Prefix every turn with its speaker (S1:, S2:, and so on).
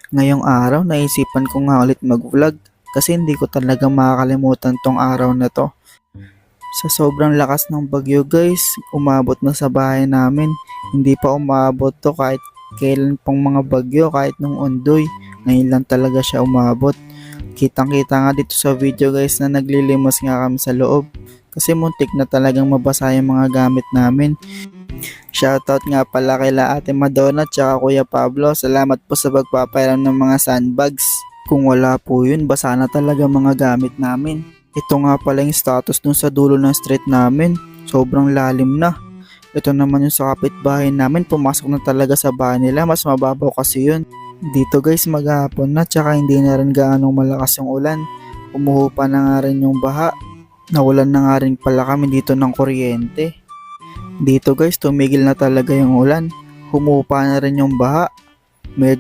S1: Ngayong araw naisipan ko nga ulit mag-vlog kasi hindi ko talaga makakalimutan tong araw na to. Sa sobrang lakas ng bagyo guys, umabot na sa bahay namin. Hindi pa umabot to kahit kailan pang mga bagyo, kahit nung Ondoy. Ngayon lang talaga siya umabot. Kitang kita nga dito sa video guys na naglilimos nga kami sa loob. Kasi muntik na talagang mabasa yung mga gamit namin. Shoutout nga pala kila Ate Madonna at Kuya Pablo. Salamat po sa pagpapairam ng mga sandbags. Kung wala po yun, basa na talaga mga gamit namin. Ito nga pala yung status dun sa dulo ng street namin. Sobrang lalim na. Ito naman yung sa kapitbahay namin. Pumasok na talaga sa bahay nila. Mas mababaw kasi yun. Dito guys maghapon na tsaka hindi na rin gaanong malakas yung ulan. Umuhupa na nga rin yung baha. Nawalan na nga rin pala kami dito ng kuryente. Dito guys tumigil na talaga yung ulan. Humupa na rin yung baha. Medyo